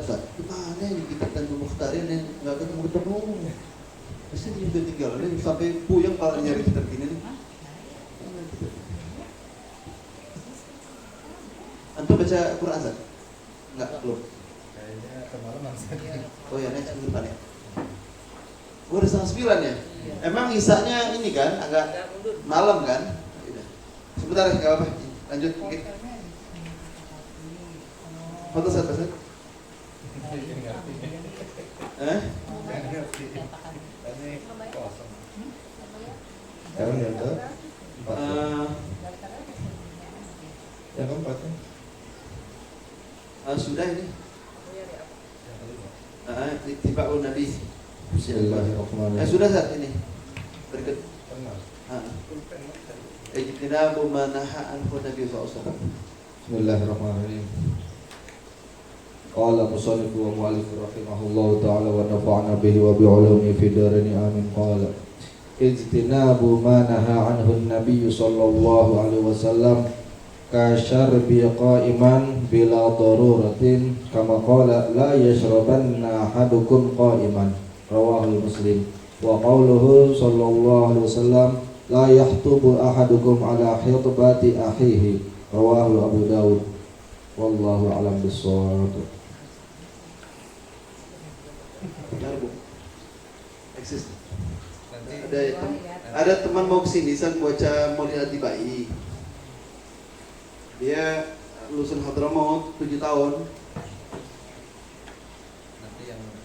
Ustaz, gimana ini kita Tanjung Mukhtarin yang nggak ketemu-ketemu? Pasti dia udah tinggal nih sampai puyeng kalau nyari kita gini nih. Antum baca Quran Ustaz? Enggak, belum. Kayaknya kemalaman. Oh ya, next minggu depan ya. Oh, udah 8:30 ya? Emang isanya ini kan agak malam kan? Sebentar ya, nggak apa-apa. Lanjut mungkin. Foto Ustaz, Ustaz. Sekarang yang ke yang keempat ya? Sudah ini. Tiba'un Nabi. Bismillahirrahmanirrahim. Sudah saat ini. Berikut. Pernah. Ijtinabu ma naha anhu Nabi sallallahu alaihi wasallam. Bismillahirrahmanirrahim. Qala musannif wa mu'allif rahimahullahu ta'ala wa nafa'na bihi wa bi'ulumi fi darini amin. Qala ijtinabu ma naha anhu an-nabiy sallallahu alaihi wasallam ka syarbi qa'iman bila daruratin kama qala la yashrabanna ahadukum qa'iman rawahu Muslim wa qawluhu sallallahu alaihi wasallam la yahtubu ahadukum ala hitbati akhihi rawahu Abu Dawud wallahu a'lam bissawab. Eksis. Ada teman mau kesini, saya baca Maulid Tibai. Dia lulusan Hadramaut 7 tahun.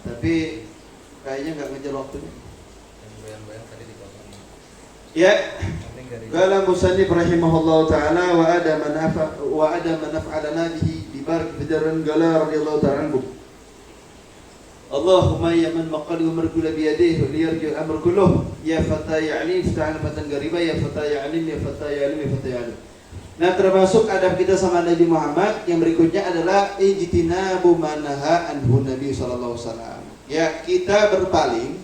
Tapi kayaknya nggak ngejar waktunya. Ya. Qala musannif rahimahullahu taala wa ada man naf'alana bihi bibarak bidran qala radhiyallahu ta'ala anhu. Allahumma ya man maqali umar kullu bi yadihi liyarju amr kulluh ya fata ya'lim ista'an fatan gariba ya fata ya'lim ya fata ya'lim ya fata ya'lim. Nah, termasuk adab kita sama Nabi Muhammad yang berikutnya adalah ijtinabu manaha anhu Nabi sallallahu alaihi wasallam. Ya, kita berpaling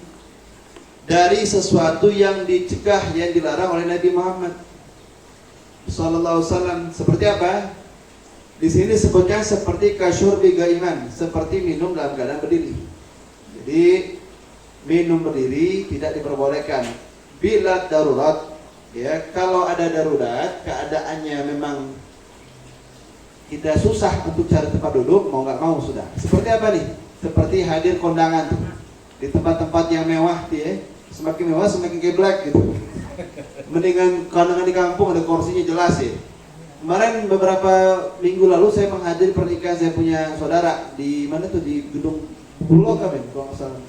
dari sesuatu yang dicegah, yang dilarang oleh Nabi Muhammad sallallahu alaihi wasallam. Seperti apa? Di sini disebutkan seperti kasyurbi gaiman, seperti minum dalam keadaan berdiri. Jadi minum berdiri tidak diperbolehkan bila darurat. Ya, kalau ada darurat, keadaannya memang kita susah untuk cari tempat duduk, mau nggak mau sudah. Seperti apa nih? Seperti hadir kondangan di tempat-tempat yang mewah, ya. Semakin mewah semakin geblek gitu. Mendingan kondangan di kampung ada kursinya jelas ya. Kemarin beberapa minggu lalu saya menghadiri pernikahan saya punya saudara di mana tuh, di gedung Bulog kan, kalau nggak salah.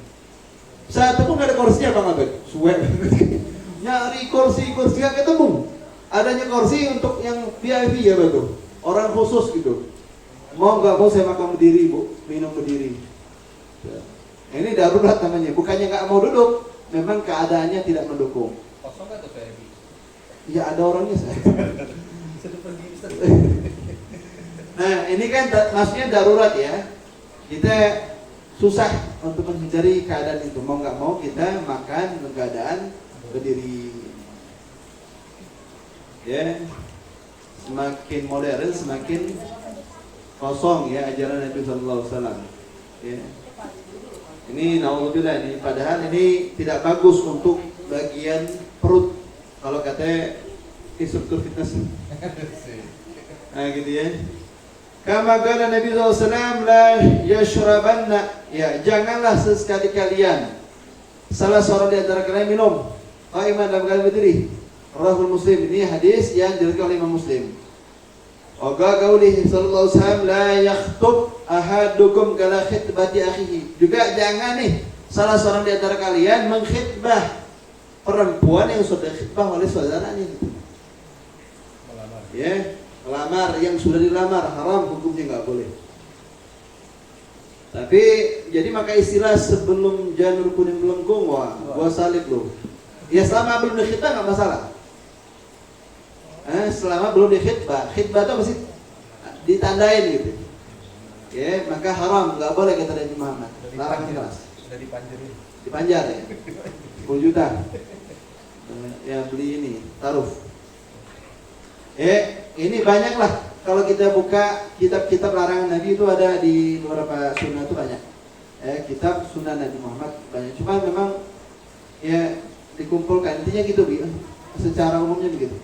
Saat itu nggak ada kursinya Bang Abed, suwe. Nyari kursi nggak ketemu. Adanya kursi untuk yang VIP ya betul, orang khusus gitu. Mau nggak mau saya makan berdiri bu, minum berdiri. Ini darurat namanya, bukannya nggak mau duduk, memang keadaannya tidak mendukung. Kosong nggak tuh VIP? Ya ada orangnya saya. Nah ini kan maksudnya darurat ya. Kita susah untuk menghindari keadaan itu, mau nggak mau kita makan dalam keadaan berdiri. Ya, semakin modern semakin kosong ya ajaran Nabi Sallallahu Alaihi Wasallam. Ya. Ini naudzubillah ini, padahal ini tidak bagus untuk bagian perut. Kalau kata instruktur fitness. Nah gitu ya. Kama qala Nabi SAW la yashrabanna, ya janganlah sesekali kalian salah seorang di antara kalian minum qaiman dalam keadaan berdiri. Rawahul Muslim, ini hadis yang diriwayatkan oleh Imam Muslim. Oga qaulih sallallahu alaihi wasallam la yakhtub ahadukum kala khitbati akhihi. Juga jangan nih salah seorang di antara kalian mengkhitbah perempuan yang sudah khitbah oleh saudaranya gitu. Ya, melamar yang sudah dilamar haram, hukumnya nggak boleh. Tapi jadi maka istilah sebelum janur kuning melengkung, wah, gua salib loh. Ya selama belum dikhitbah nggak masalah. Selama belum dikhitbah, khitbah itu mesti ditandain gitu. Ya, maka haram, nggak boleh kata Nabi Muhammad. Larangan keras. Sudah dipanjarin. Dipanjar ya. 10 juta. Ya beli ini, taruf. Ini banyaklah kalau kita buka kitab-kitab larangan Nabi itu ada di beberapa sunnah itu banyak. Kitab sunnah Nabi Muhammad banyak. Cuma memang ya dikumpulkan intinya gitu, secara umumnya begitu.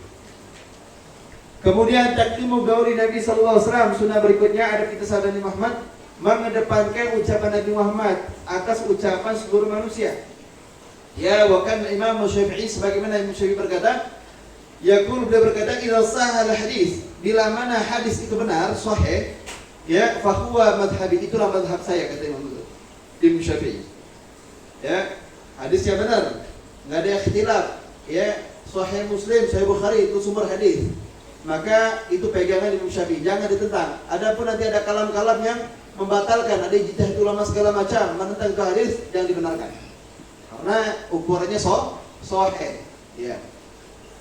Kemudian takdimu gauli Nabi sallallahu alaihi wasallam, sunnah berikutnya ada kita sahabat Nabi Muhammad mengedepankan ucapan Nabi Muhammad atas ucapan seluruh manusia. Ya, bahkan Imam Syafi'i sebagaimana Imam Syafi'i berkata, yaqul, beliau berkata, idza sahal hadis, bila mana hadis itu benar, sahih, ya, fa huwa madhhabi, itulah madhhab saya, kata Imam Syafi'i. Ya, hadisnya benar, enggak ada ikhtilaf, ya, sahih Muslim, sahih Bukhari itu sumber hadis. Maka itu pegangan Imam Syafi'i, jangan ditentang. Adapun nanti ada kalam-kalam yang membatalkan, ada ijtihad ulama segala macam menentang itu hadis, jangan dibenarkan. Karena ukurannya sahih. Ya.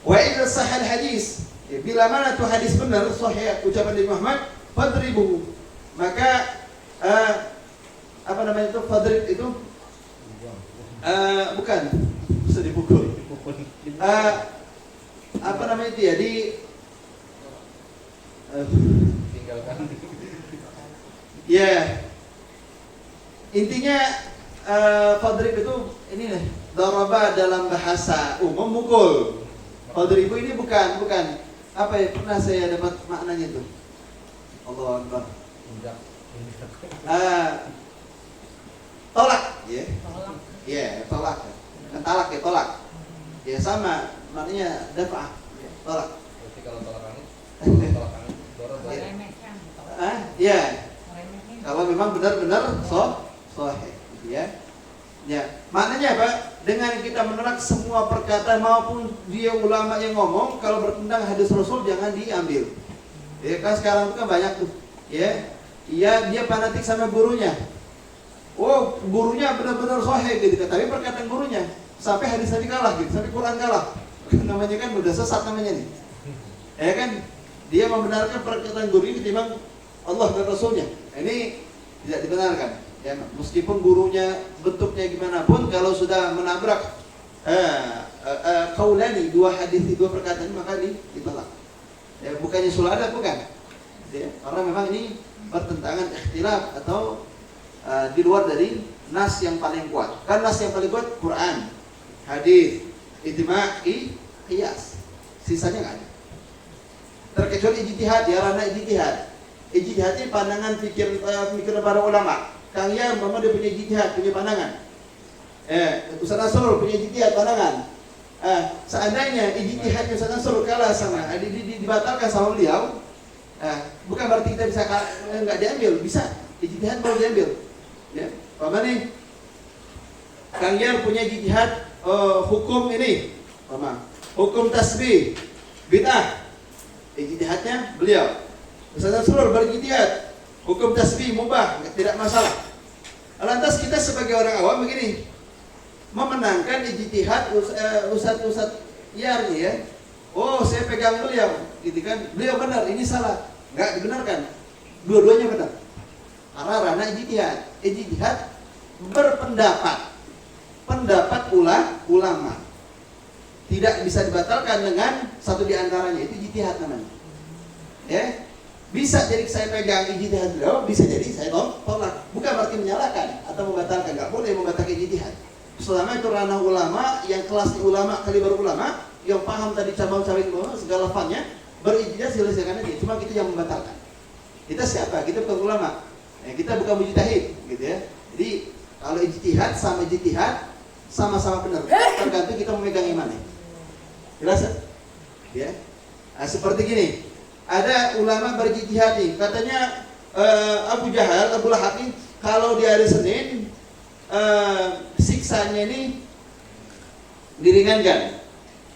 Wa idza sahal hadis, bila mana tu hadis benar sahih ucapan Nabi Muhammad, fadribuhu. Maka apa namanya itu fadrib itu? Bukan, bisa dipukul. Apa namanya itu ya, tinggalkan. Ya, intinya fadrib itu ini nih, daraba dalam bahasa umum mukul. Fadribu ini bukan apa ya, pernah saya dapat maknanya itu. Allahu Akbar. Tolak, ya. Ya, tolak. Talak ya, tolak. Ya sama, maknanya daf'ah, tolak. Berarti kalau tolak angin, Ya. Kalau memang benar-benar sahih, ya. Ya, maknanya apa? Dengan kita menolak semua perkataan maupun dia ulama yang ngomong, kalau bertentang hadis Rasul jangan diambil. Ya kan sekarang itu kan banyak tuh, ya. Iya, dia fanatik sama gurunya. Oh, gurunya benar-benar sahih gitu, tapi perkataan gurunya sampai hadis Nabi kalah gitu, sampai Quran kalah. Namanya kan udah sesat namanya nih. Ya kan? Dia membenarkan perkataan guru ini ketimbang Allah dan Rasulnya. Ini tidak dibenarkan. Ya, meskipun gurunya bentuknya gimana pun, kalau sudah menabrak qaulani, dua hadis, dua perkataan, maka ditolak. Ya, bukannya sul adab, bukan. Ya, karena memang ini bertentangan ikhtilaf atau di luar dari nas yang paling kuat. Kan nas yang paling kuat Quran, hadis, ijma', qiyas. Sisanya enggak ada. Terkecuali ijtihad, ya ranah ijtihad. Ijtihad ini pandangan pikir para ulama. Kang Yam memang dia punya ijtihad, punya pandangan. Ustaz Nasrul punya ijtihad, pandangan. Seandainya ijtihad Ustaz Nasrul kalah sama dibatalkan sama beliau, bukan berarti kita bisa enggak diambil, bisa. Ijtihad baru diambil. Ya, apa nih? Kang Yam punya ijtihad hukum ini, hukum tasbih bid'ah. Ijtihadnya beliau. Ustaz Nasrul berijtihad hukum tasbih mubah, tidak masalah. Lantas kita sebagai orang awam begini, memenangkan ijtihad Ustaz Yarni, ya. Oh, saya pegang beliau, gitu kan? Beliau benar, ini salah. Enggak dibenarkan. Dua-duanya benar. Karena ranah ijtihad. Ijtihad berpendapat. Pendapat ulama. Tidak bisa dibatalkan dengan satu di antaranya, itu ijtihad namanya. Ya. Bisa jadi saya pegang ijtihad beliau, bisa jadi saya tolak. Bukan berarti menyalahkan atau membatalkan, enggak boleh membatalkan ijtihad. Selama itu ranah ulama, yang kelasnya ulama, kaliber ulama, yang paham tadi cabang-cabang ulama, segala fannya, berijtihad silakan aja. Cuma kita yang membatalkan. Kita siapa? Kita bukan ulama. Kita bukan mujtahid, gitu ya. Jadi kalau ijtihad sama ijtihad sama-sama benar. Tergantung kita memegang yang mana. Jelas ya? Seperti gini. Ada ulama berijtihad nih, katanya Abu Jahal, Abu Lahab ini kalau di hari Senin siksanya ini diringankan.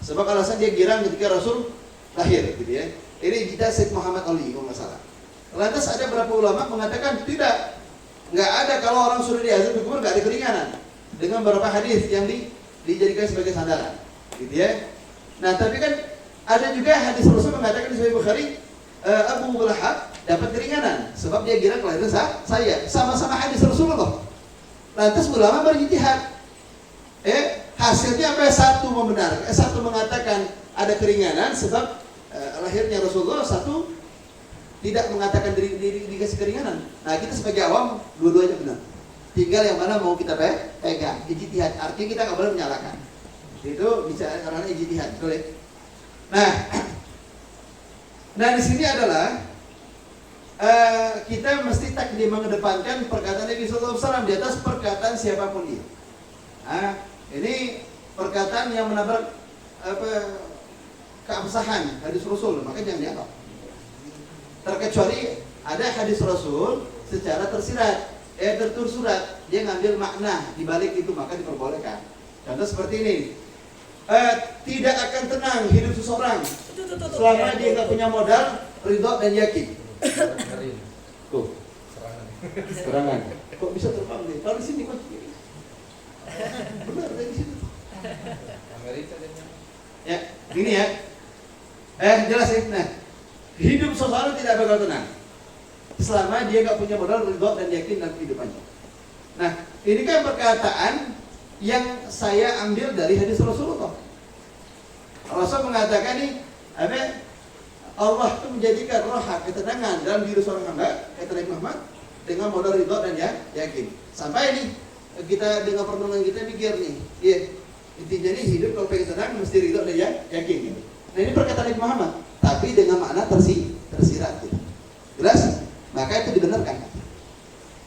Sebab alasan dia girang ketika Rasul lahir, gitu ya. Ini ijtihad Syekh Muhammad Ali kalau nggak salah. Lantas ada beberapa ulama mengatakan tidak, nggak ada, kalau orang sudah diazab dikubur nggak ada keringanan, dengan beberapa hadis yang dijadikan sebagai sandaran, gitu ya. Nah tapi kan ada juga hadis Rasul mengatakan di Sahih Bukhari, Abu Lahab dapat keringanan sebab dia kira kelahiran saya, sama-sama hadis Rasulullah. Lantas ulama berijtihad, hasilnya apa? Satu membenarkan, satu mengatakan ada keringanan sebab lahirnya Rasulullah, satu tidak mengatakan dikasih keringanan. Nah, kita sebagai awam dua-duanya benar. Tinggal yang mana mau kita pegang. Ijtihad, artinya kita nggak boleh menyalahkan. Itu bisa karena ijtihad, betul ya? Nah di sini adalah kita mesti takdim mengedepankan perkataan Nabi SAW di atas perkataan siapapun dia. Ini perkataan yang menabrak keabsahan hadis Rasul, maka jangan dianggap. Terkecuali ada hadis Rasul secara tersirat, tersurat, dia ngambil makna di balik itu, maka diperbolehkan. Contoh seperti ini. Tidak akan tenang hidup seseorang selama dia nggak punya modal, ridho dan yakin. Tuh, serangan. Kok bisa terbang nih? Kalau di sini kok benar dari situ. Ya, gini ya. Jelas ya. Nah, hidup seseorang tidak bakal tenang selama dia nggak punya modal, ridho dan yakin dalam kehidupannya. Nah, ini kan perkataan yang saya ambil dari hadis Rasulullah. Rasul mengatakan nih, Allah itu menjadikan roha ketenangan dalam diri seorang hamba, kata Nabi Muhammad, dengan modal ridho dan yakin. Sampai nih kita dengan pertolongan kita pikir nih, ya intinya nih hidup kalau pengen tenang mesti ridho dan yakin. Gitu. Nah ini perkataan Nabi Muhammad, tapi dengan makna tersirat. Gitu. Jelas? Maka itu dibenarkan.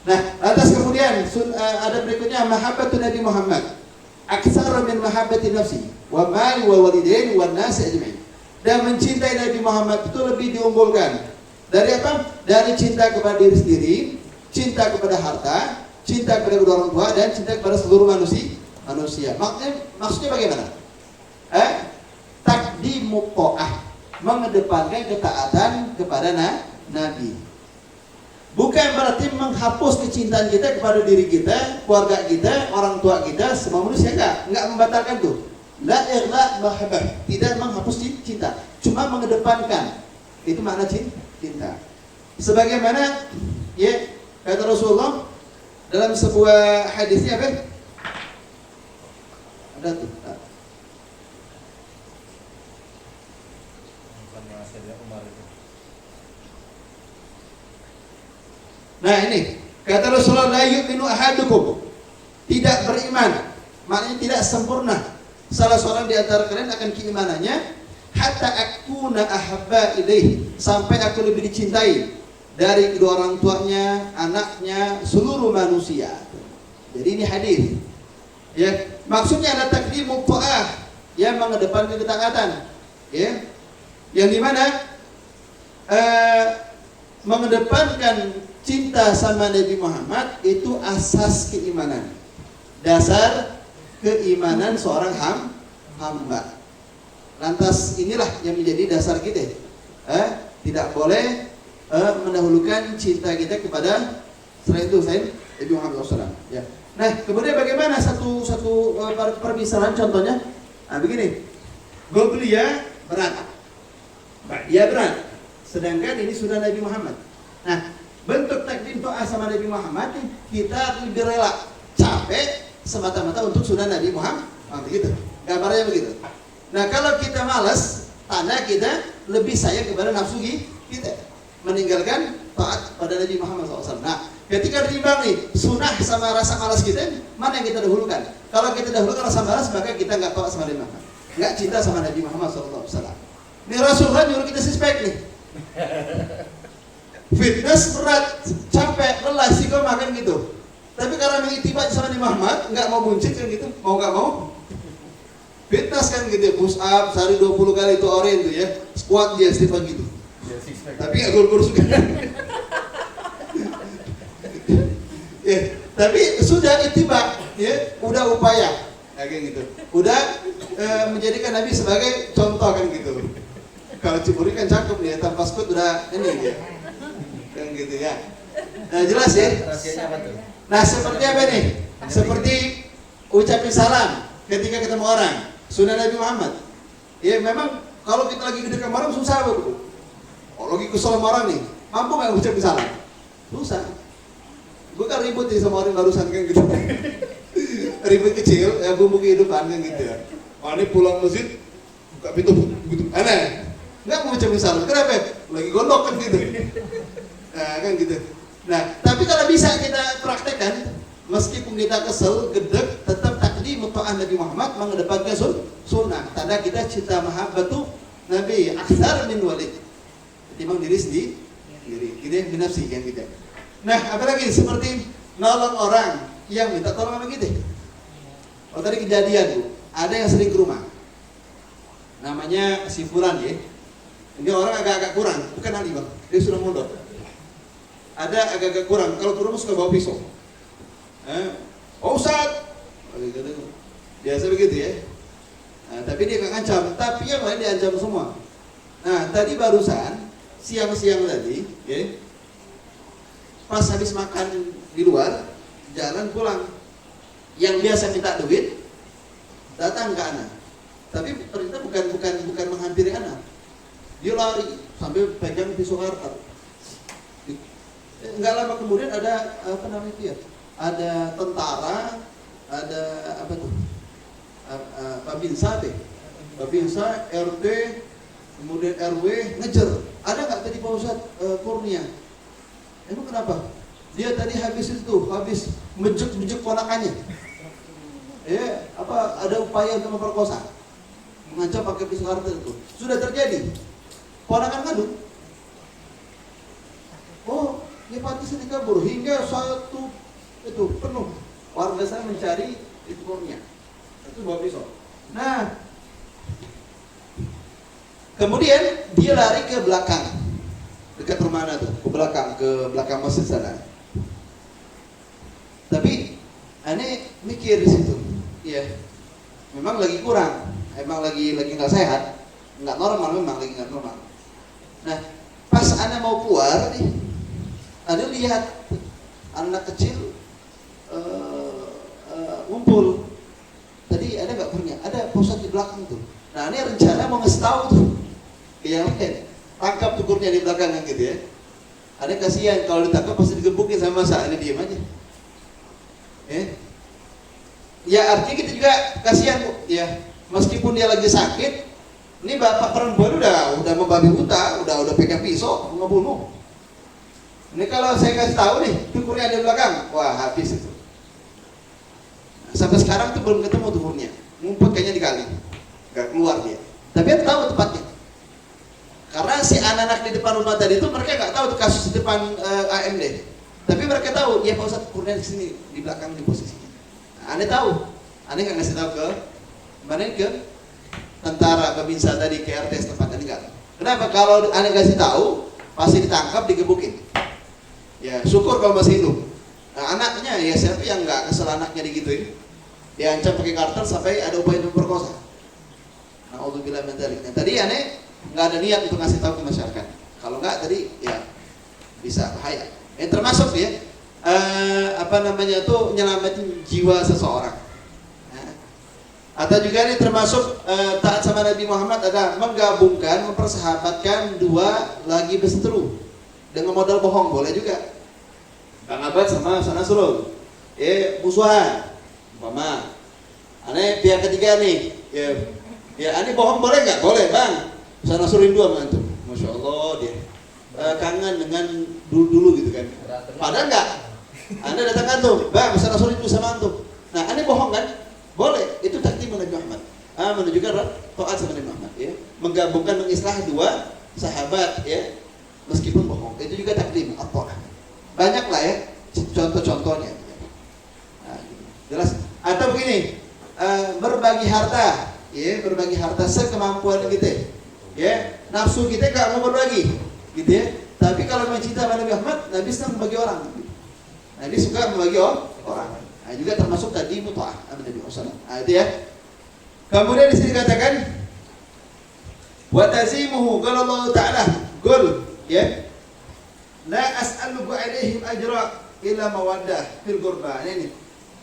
Nah, atas kemudian ada berikutnya mahabbatun Nabi Muhammad aktsara min mahabbati nafsi wa mali wa walidain wa nasi ajma'in. Dan mencintai Nabi Muhammad itu lebih diunggulkan dari apa? Dari cinta kepada diri sendiri, cinta kepada harta, cinta kepada kedua orang tua dan cinta kepada seluruh manusia. Maksudnya bagaimana? Taqdimu ta'ah, mengedepankan ketaatan kepada Nabi. Bukan berarti menghapus kecintaan kita kepada diri kita, keluarga kita, orang tua kita, semua manusia enggak membatalkan tuh. La ighla mahabbah, tidak menghapus cinta, cuma mengedepankan. Itu makna cinta. Sebagaimana ya kata Rasulullah dalam sebuah hadisnya apa? Ada tuh. Nah ini kata Rasulullah, la yu'minu ahadukum, tidak beriman, maknanya tidak sempurna salah seorang di antara kalian akan keimanannya hatta akuna ahabba ilaihi, sampai aku lebih dicintai dari kedua orang tuanya, anaknya, seluruh manusia. Jadi ini hadis. Ya, maksudnya ada takdimu ta'ah, yang mengedepankan ketaatan. Ya. Yang dimana mengedepankan cinta sama Nabi Muhammad itu asas keimanan, dasar keimanan seorang hamba. Lantas inilah yang menjadi dasar kita. Tidak boleh mendahulukan cinta kita kepada selain itu Nabi Muhammad SAW. Ya. Nah, kemudian bagaimana satu permisalan contohnya? Nah, begini, Goblia berat, dia berat, sedangkan ini sudah Nabi Muhammad. Nah, bentuk takdim doa sama Nabi Muhammad, kita lebih rela capek semata-mata untuk sunnah Nabi Muhammad. Begitu, gambarnya begitu. Nah, kalau kita malas, tanda kita lebih sayang kepada nafsu kita, meninggalkan taat pada Nabi Muhammad SAW. Nah, ketika ditimbang nih sunnah sama rasa malas kita, mana yang kita dahulukan? Kalau kita dahulukan rasa malas, maka kita nggak taat sama Nabi Muhammad, nggak cinta sama Nabi Muhammad SAW. Ini Rasulullah nyuruh kita suspek nih. Fitness berat, capek, lelah, sih kau makan gitu. Tapi karena mengitibat sama Nabi Muhammad, nggak mau buncit kan gitu, mau nggak mau fitness kan gitu ya, push up sehari 20 kali itu oren tuh ya, squat dia setiap pagi gitu. Tapi nggak gol-gol juga. Ya, tapi sudah ittiba, ya, udah upaya, kayak gitu. Udah menjadikan Nabi sebagai contoh kan gitu. Kalau Ciburi kan cakep nih, tanpa skut udah ini ya. Kan gitu ya. Nah, jelas ya. Nah, seperti apa nih? Seperti ucapin salam ketika ketemu orang. Sunnah Nabi Muhammad. Ya memang kalau kita lagi gede sama orang susah betul. Kalau lagi kesel sama orang nih, mampu nggak ucapin salam? Susah. Gue kan ribut nih sama orang barusan kan gitu. Ribut kecil, ya bumbu kehidupan kan gitu ya. Oh, ini pulang masjid, buka pintu gitu. Aneh. Nggak mau ucapin salam. Kenapa? lagi gondok kan gitu. Nah, kan gitu. Nah, tapi kalau bisa kita praktekkan, meskipun kita kesel, gedek, tetap takdim ta'ah Nabi Muhammad, mengedepankan sunnah. Tanda kita cinta mahabbatu Nabi aktsar min walid. Ketimbang diri sendiri, kita binafsi yang kita. Nah, apalagi seperti nolong orang yang minta tolong sama kita. Oh, tadi kejadian Bu, ada yang sering ke rumah. Namanya si Fulan ya. Ini orang agak-agak kurang, bukan ahli Bang. Dia sudah mondok. Ada agak-agak kurang, kalau ke rumah suka bawa pisau. Oh Ustaz, biasa begitu ya. Nah, tapi dia nggak ngancam, tapi yang lain diancam semua. Nah, tadi barusan siang-siang tadi, ya, pas habis makan di luar, jalan pulang. Yang biasa minta duit datang ke anak, tapi ternyata bukan menghampiri anak. Dia lari sambil pegang pisau karpet. Enggak lama kemudian ada apa namanya itu ya? Ada tentara, ada apa tuh? Babinsa deh. Babinsa, RT, kemudian RW ngejar. Ada nggak tadi Pak Ustadz Kurnia? Emang kenapa? Dia tadi habis menjuk ponakannya. Ada upaya untuk memperkosa, mengancam pakai pisau karpet itu. Sudah terjadi. Ponakan ngadu. Oh, dia pantas dikabur hingga satu itu penuh warga saya mencari itu Kurnia. Itu bawa pisau. Nah, kemudian dia lari ke belakang, dekat rumah tuh, ke belakang masjid sana. Tapi aneh mikir di situ, ya, memang lagi kurang, emang lagi nggak sehat, nggak normal, memang lagi nggak normal. Nah, pas aneh mau keluar nih, aneh lihat anak kecil ngumpul. Tadi ada nggak punya? Ada pusat di belakang tuh. Nah, ini rencana mau ngasih tahu tuh ke yang lain. Tangkap tukurnya di belakang kan gitu ya. Ada kasihan kalau ditangkap pasti digebukin sama masa. Ini diam aja. Ya artinya kita juga kasihan Bu. Ya, meskipun dia lagi sakit, ini bapak perempuan udah membabi buta, udah pegang pisau mau ngebunuh. Ini kalau saya kasih tahu nih, tukurnya di belakang, wah habis itu. Sampai sekarang tuh belum ketemu tukurnya, ngumpet kayaknya di kali, nggak keluar dia. Tapi dia tahu tempatnya, karena si anak-anak di depan rumah tadi itu mereka nggak tahu tuh kasus di depan AMD. Tapi mereka tahu, ya Pak Ustadz tukurnya di sini, di belakang di posisinya. Nah, aneh tahu, aneh nggak ngasih tahu ke mana ke tentara Babinsa tadi ke RT setempat tadi nggak. Kenapa? Kalau aneh kasih tahu, pasti ditangkap, digebukin. Ya syukur kalau masih hidup. Nah, anaknya ya siapa yang nggak kesel anaknya digituin, diancam pakai kartel sampai ada upaya memperkosa. Na'udzubillah min dzalik. Nah, tadi aneh nggak ada niat untuk ngasih tahu ke masyarakat. Kalau nggak tadi ya bisa bahaya. Termasuk ya tuh nyelamatin jiwa seseorang. Nah, atau juga ini termasuk taat sama Nabi Muhammad ada menggabungkan, mempersahabatkan dua lagi berseteru dengan modal bohong boleh juga. Bang Abad sama Nasrul, musuhan, umpama. Aneh pihak ketiga nih, ya aneh bohong boleh nggak? Boleh Bang. Nasrul rindu sama antum, masya Allah dia kangen dengan dulu gitu kan. Padahal nggak. Anda datang antum, Bang, Nasrul rindu sama antum. Nah aneh bohong kan? Boleh. Itu takdim Nabi Muhammad. Menunjukkan taat sama Nabi Muhammad, ya. Menggabungkan, mengislah dua sahabat, ya. Meskipun bohong, itu juga takdim apa? Banyak lah ya contoh-contohnya. Nah, jelas. Atau begini, berbagi harta, ya, berbagi harta sekemampuan kita, ya. Nafsu kita nggak mau berbagi, gitu ya. Tapi kalau memang cinta pada Nabi Muhammad, Nabi senang membagi orang. Nabi suka membagi orang. Nah, juga termasuk tadi muta'ah Nabi Muhammad. Nah, itu ya. Kemudian di sini dikatakan wa tazimuhu qala Allah Ta'ala qul ya la as'aluka alaihim ajra illa mawaddah fil qurba. Ini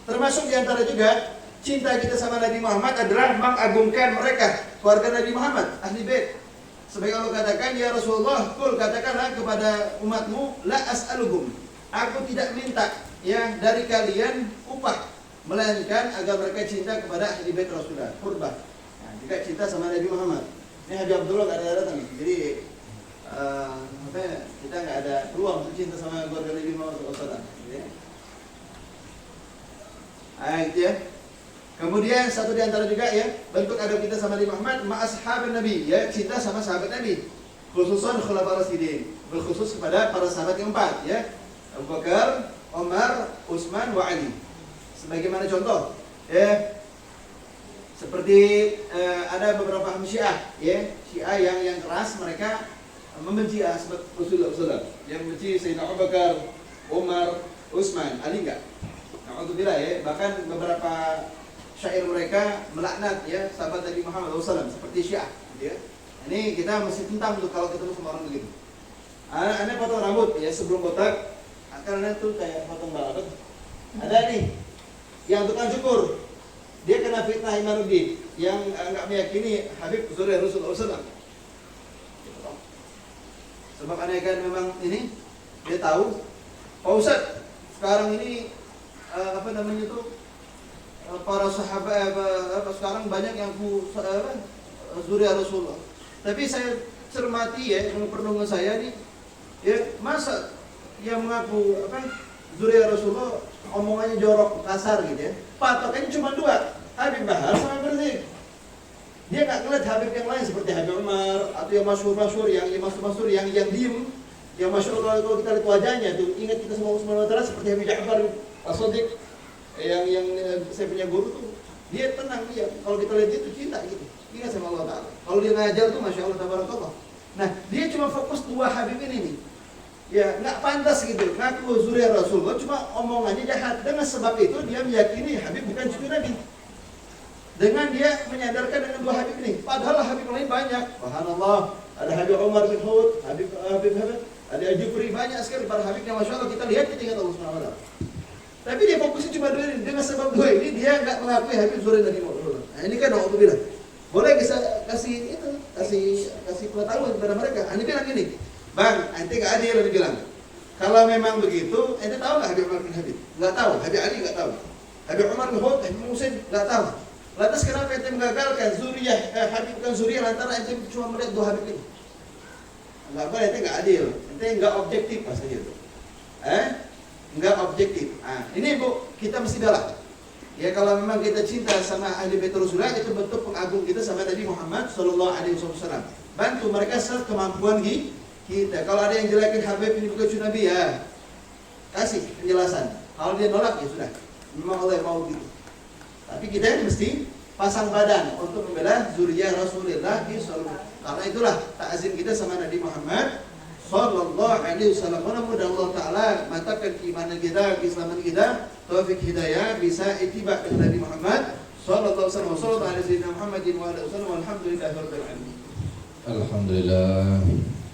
termasuk diantara juga cinta kita sama Nabi Muhammad adalah mengagungkan mereka, keluarga Nabi Muhammad, ahli bait. Sebagai Allah katakan, ya Rasulullah, qul katakanlah kepada umatmu, la as'aluhum, aku tidak minta ya dari kalian upah, melainkan agar mereka cinta kepada ahli bait Rasulullah, qurba. Nah, juga cinta sama Nabi Muhammad. Ini Habib Abdullah nggak ada datang, jadi apa ya, kita nggak ada peluang untuk cinta sama keluarga Nabi Muhammad SAW. Ya. Gitu ya. Kemudian satu di antara juga ya bentuk adab kita sama Nabi Muhammad ma'ashaban Nabi, ya cinta sama sahabat Nabi, khususan khulafaur rasyidin, berkhusus kepada para sahabat yang empat ya, Abu Bakar, Umar, Utsman, wa Ali. Sebagaimana contoh ya, seperti ada beberapa paham Syiah ya, Syiah yang keras, mereka membenci sahabat Rasulullah SAW, yang membenci Sayyidina Abu Bakar, Umar, Utsman, Ali enggak. Alhamdulillah ya, bahkan beberapa syair mereka melaknat ya sahabat Nabi Muhammad SAW seperti Syiah gitu ya. Ini kita mesti tentang tuh kalau ketemu sama orang begitu. Anda potong rambut ya sebelum botak, karena tuh kayak potong balap. Ada nih yang tukang cukur, dia kena fitnah Imanuddin yang enggak meyakini Habib Zuriyah Rasulullah SAW. Sebab aneh kan memang ini dia tahu, Pak Ustadz sekarang ini apa namanya itu para sahabat sekarang banyak yang Zuriyah Rasulullah. Tapi saya cermati ya dengan perenungan saya nih, ya masa yang mengaku Zuriyah Rasulullah omongannya jorok kasar gitu ya. Patokannya cuma dua, Habib Bahar sama Berzik. Dia nggak ngeliat Habib yang lain seperti Habib Umar atau yang masyhur yang diem, yang masyhur kalau kita lihat wajahnya tuh ingat kita semua Subhanahu wa taala seperti Habib Ja'far As-Shadiq yang saya punya guru tuh, dia tenang dia kalau kita lihat dia tuh cinta gitu, ingat sama Allah Taala. Kalau dia ngajar tuh masya Allah tabarakallah. Nah dia cuma fokus dua Habib ini nih, ya nggak pantas gitu ngaku Zuriyah Rasulullah, cuma omongannya jahat. Dengan sebab itu dia meyakini Habib bukan cucu Nabi. Dengan dia menyadarkan dengan dua Habib ini, padahal Habib lain banyak. Subhanallah, ada Habib Umar bin Hud, Habib ada Jufri, banyak sekali para Habib yang masya Allah kita lihat kita ingat Allah Subhanahu wa taala. Tapi dia fokusnya cuma dua ini. Dengan sebab dua ini dia nggak mengakui Habib Zuriyah Nabi Muhammad. Nah ini kan alhamdulillah. Boleh kita kasih pengetahuan kepada mereka. Anda bilang gini, Bang, ente nggak adil, ente bilang. Kalau memang begitu, ente tahu nggak Habib Umar bin Habib? Nggak tahu. Habib Ali nggak tahu. Habib Umar bin Hud, Habib Musin nggak tahu. Lantas kenapa ente menggagalkan Zuriyah Habib bukan Zuriyah lantaran ente cuma melihat dua Habib ini? Nggak boleh, ente nggak adil, ente nggak objektif maksudnya itu. Nggak objektif. Nah, ini Bu, kita mesti bela. Ya kalau memang kita cinta sama ahli bait Rasulullah, itu bentuk pengagung kita sama Nabi Muhammad sallallahu alaihi wasallam. Bantu mereka sekemampuan kita. Kalau ada yang jelekin Habib ini bukan cucu Nabi ya, kasih penjelasan. Kalau dia nolak ya sudah. Memang Allah mau gitu. Tapi kita mesti pasang badan untuk membela zuriyah Rasulullah sallallahu. Karena itulah takzim kita sama Nabi Muhammad sallallahu alaihi wasallam. Mudah-mudahan Allah taala mantapkan keimanan kita, keislaman kita, taufik hidayah, bisa ittiba dengan Nabi Muhammad sallallahu alaihi wasallam. Sallallahu alaihi Muhammadin wa alihi wasallam. Alhamdulillahirabbil alamin. Alhamdulillah.